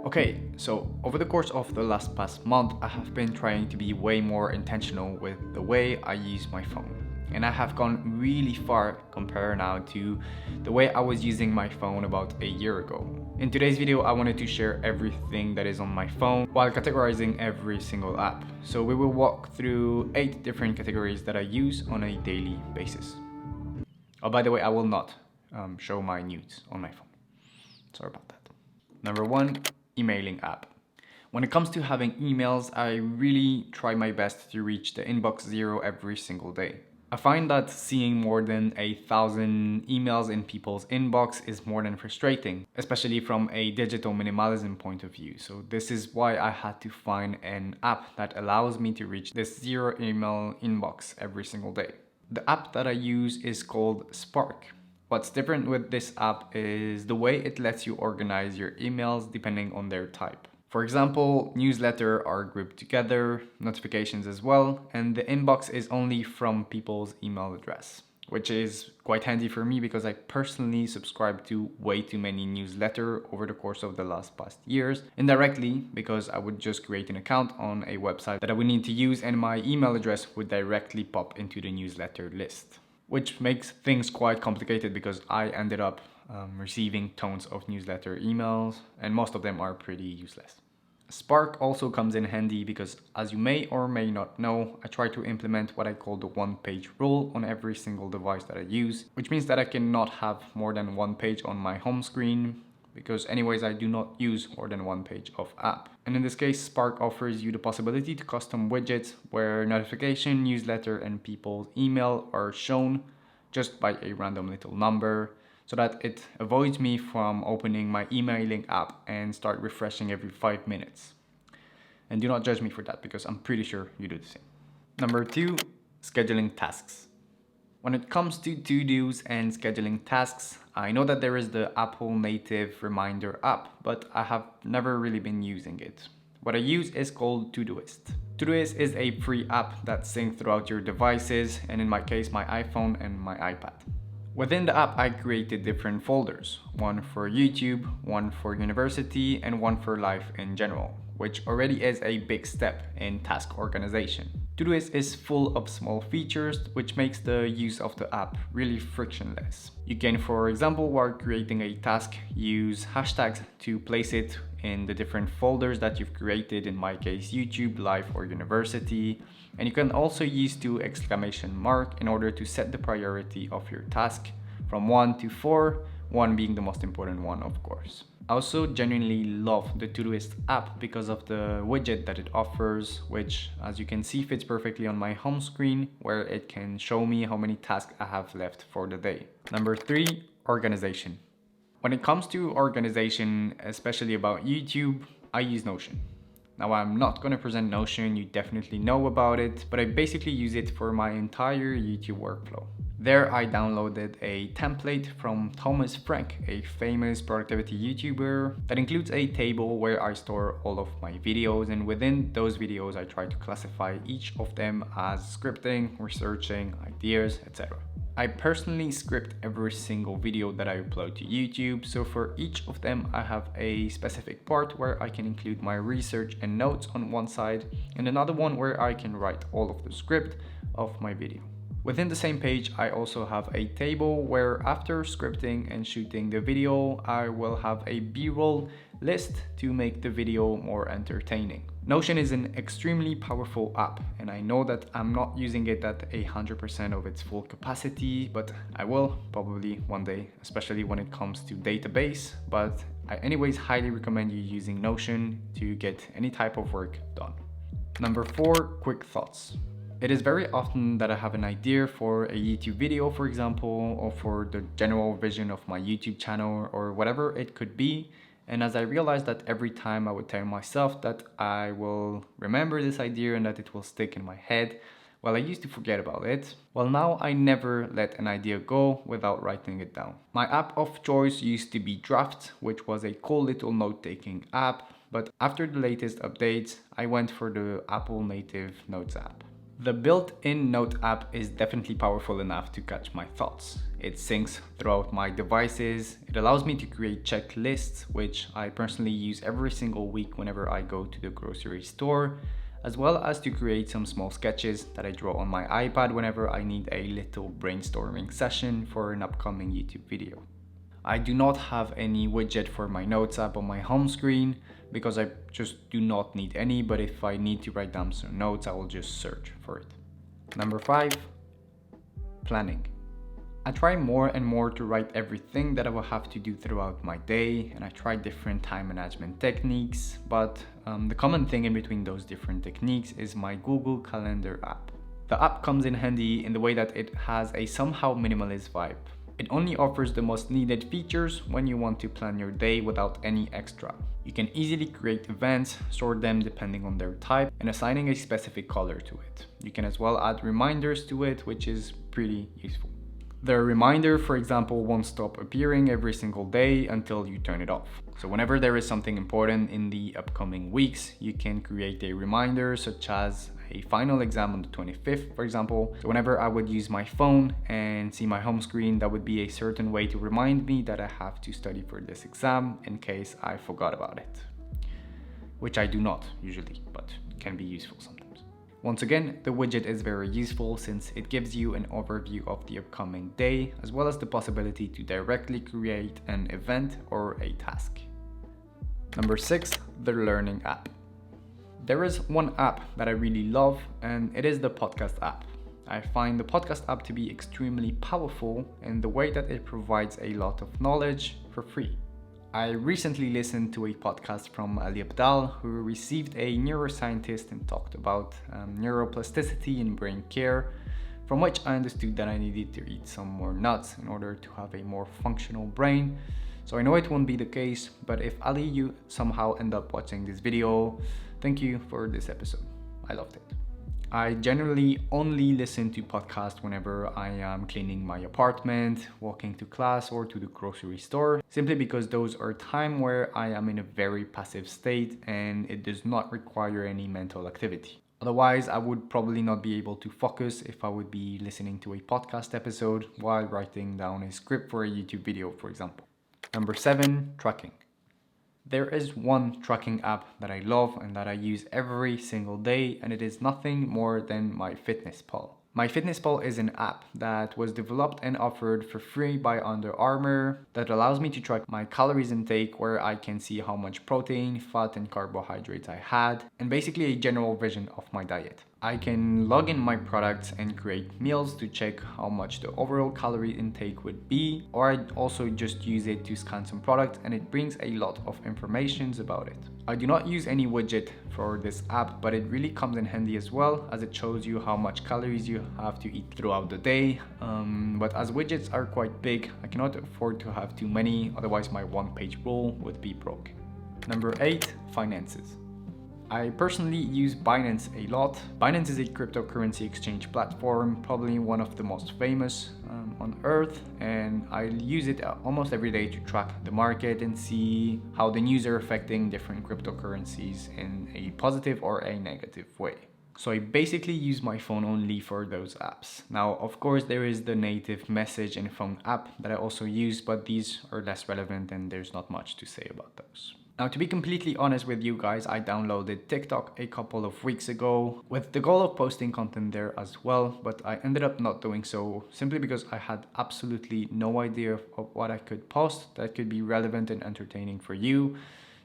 Okay, so over the course of the past month, I have been trying to be way more intentional with the way I use my phone. And I have gone really far compared now to the way I was using my phone about a year ago. In today's video, I wanted to share everything that is on my phone while categorizing every single app. So we will walk through 8 different categories that I use on a daily basis. Oh, by the way, I will not show my nudes on my phone. Sorry about that. Number 1, emailing app. When it comes to having emails, I really try my best to reach the inbox 0 every single day. I find that seeing more than 1,000 emails in people's inbox is more than frustrating, especially from a digital minimalism point of view. So this is why I had to find an app that allows me to reach this 0 email inbox every single day. The app that I use is called Spark. What's different with this app is the way it lets you organize your emails depending on their type. For example, newsletters are grouped together, notifications as well, and the inbox is only from people's email address, which is quite handy for me because I personally subscribe to way too many newsletters over the course of the past years, indirectly because I would just create an account on a website that I would need to use and my email address would directly pop into the newsletter list. Which makes things quite complicated because I ended up receiving tons of newsletter emails and most of them are pretty useless. Spark also comes in handy because, as you may or may not know, I try to implement what I call the one-page rule on every single device that I use, which means that I cannot have more than one page on my home screen, because anyways I do not use more than one page of app. And in this case, Spark offers you the possibility to custom widgets where notification, newsletter and people's email are shown just by a random little number, so that it avoids me from opening my emailing app and start refreshing every 5 minutes. And do not judge me for that because I'm pretty sure you do the same. Number 2, scheduling tasks. When it comes to to-dos and scheduling tasks, I know that there is the Apple native reminder app, but I have never really been using it. What I use is called Todoist. Todoist is a free app that syncs throughout your devices, and in my case, my iPhone and my iPad. Within the app, I created different folders, one for YouTube, one for university, and one for life in general, which already is a big step in task organization. Todoist is full of small features, which makes the use of the app really frictionless. You can, for example, while creating a task, use hashtags to place it in the different folders that you've created, in my case YouTube, life or university. And you can also use 2 exclamation marks in order to set the priority of your task from 1 to 4, 1 being the most important one, of course. I also genuinely love the Todoist app because of the widget that it offers, which, as you can see, fits perfectly on my home screen, where it can show me how many tasks I have left for the day. Number 3, organization. When it comes to organization, especially about YouTube, I use Notion. Now, I'm not going to present Notion, you definitely know about it, but I basically use it for my entire YouTube workflow. There I downloaded a template from Thomas Frank, a famous productivity YouTuber, that includes a table where I store all of my videos, and within those videos I try to classify each of them as scripting, researching, ideas, etc. I personally script every single video that I upload to YouTube, so for each of them I have a specific part where I can include my research and notes on one side, and another one where I can write all of the script of my video. Within the same page, I also have a table where after scripting and shooting the video, I will have a B-roll list to make the video more entertaining. Notion is an extremely powerful app, and I know that I'm not using it at 100% of its full capacity, but I will probably one day, especially when it comes to database. But I anyways highly recommend you using Notion to get any type of work done. Number 4, quick thoughts. It is very often that I have an idea for a YouTube video, for example, or for the general vision of my YouTube channel or whatever it could be. And as I realized that every time I would tell myself that I will remember this idea and that it will stick in my head, well, I used to forget about it. Well, now I never let an idea go without writing it down. My app of choice used to be Draft, which was a cool little note-taking app, but after the latest updates, I went for the Apple native Notes app. The built-in Note app is definitely powerful enough to catch my thoughts. It syncs throughout my devices. It allows me to create checklists, which I personally use every single week whenever I go to the grocery store, as well as to create some small sketches that I draw on my iPad whenever I need a little brainstorming session for an upcoming YouTube video. I do not have any widget for my Notes app on my home screen because I just do not need any, but if I need to write down some notes, I will just search for it. Number 5, planning. I try more and more to write everything that I will have to do throughout my day, and I try different time management techniques, but the common thing in between those different techniques is my Google Calendar app. The app comes in handy in the way that it has a somehow minimalist vibe. It only offers the most needed features when you want to plan your day without any extra. You can easily create events, sort them depending on their type, and assigning a specific color to it. You can as well add reminders to it, which is pretty useful. The reminder, for example, won't stop appearing every single day until you turn it off. So whenever there is something important in the upcoming weeks, you can create a reminder, such as a final exam on the 25th, for example. So whenever I would use my phone and see my home screen, that would be a certain way to remind me that I have to study for this exam in case I forgot about it. Which I do not usually, but can be useful sometimes. Once again, the widget is very useful since it gives you an overview of the upcoming day, as well as the possibility to directly create an event or a task. Number 6, the Learning app. There is one app that I really love, and it is the podcast app. I find the podcast app to be extremely powerful in the way that it provides a lot of knowledge for free. I recently listened to a podcast from Ali Abdal, who received a neuroscientist and talked about neuroplasticity in brain care, from which I understood that I needed to eat some more nuts in order to have a more functional brain. So I know it won't be the case, but if Ali, you somehow end up watching this video, thank you for this episode. I loved it. I generally only listen to podcasts whenever I am cleaning my apartment, walking to class, or to the grocery store, simply because those are times where I am in a very passive state and it does not require any mental activity. Otherwise, I would probably not be able to focus if I would be listening to a podcast episode while writing down a script for a YouTube video, for example. Number 7, tracking. There is one tracking app that I love and that I use every single day, and it is nothing more than MyFitnessPal. MyFitnessPal is an app that was developed and offered for free by Under Armour that allows me to track my calories intake, where I can see how much protein, fat, and carbohydrates I had, and basically a general vision of my diet. I can log in my products and create meals to check how much the overall calorie intake would be, or I also just use it to scan some products and it brings a lot of information about it. I do not use any widget for this app, but it really comes in handy as well, as it shows you how much calories you have to eat throughout the day. But as widgets are quite big, I cannot afford to have too many, otherwise my one-page rule would be broke. Number 8, finances. I personally use Binance a lot. Binance is a cryptocurrency exchange platform, probably one of the most famous on earth, and I use it almost every day to track the market and see how the news are affecting different cryptocurrencies in a positive or a negative way. So I basically use my phone only for those apps. Now, of course, there is the native message and phone app that I also use, but these are less relevant and there's not much to say about those. Now, to be completely honest with you guys, I downloaded TikTok a couple of weeks ago with the goal of posting content there as well, but I ended up not doing so simply because I had absolutely no idea of what I could post that could be relevant and entertaining for you.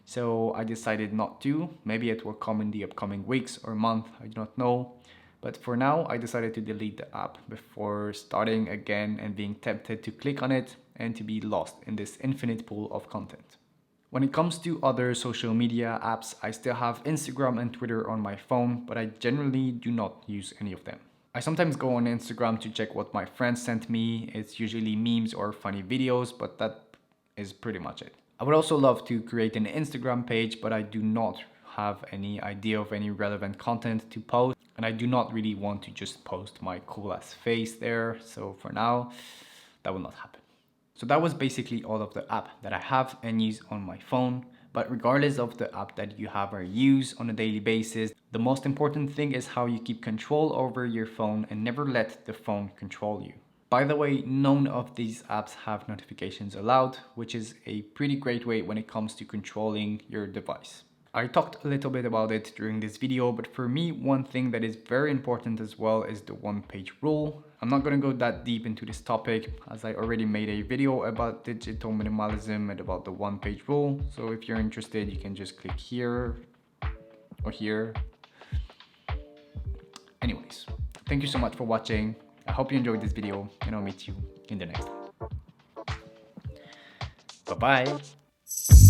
So I decided not to. Maybe it will come in the upcoming weeks or month, I do not know. But for now, I decided to delete the app before starting again and being tempted to click on it and to be lost in this infinite pool of content. When it comes to other social media apps, I still have Instagram and Twitter on my phone, but I generally do not use any of them. I sometimes go on Instagram to check what my friends sent me. It's usually memes or funny videos, but that is pretty much it. I would also love to create an Instagram page, but I do not have any idea of any relevant content to post, and I do not really want to just post my cool ass face there. So for now, that will not happen. So that was basically all of the app that I have and use on my phone. But regardless of the app that you have or use on a daily basis, the most important thing is how you keep control over your phone and never let the phone control you. By the way, none of these apps have notifications allowed, which is a pretty great way when it comes to controlling your device. I talked a little bit about it during this video, but for me, one thing that is very important as well is the one-page rule. I'm not going to go that deep into this topic as I already made a video about digital minimalism and about the one-page rule. So if you're interested, you can just click here or here. Anyways, thank you so much for watching. I hope you enjoyed this video and I'll meet you in the next one. Bye-bye.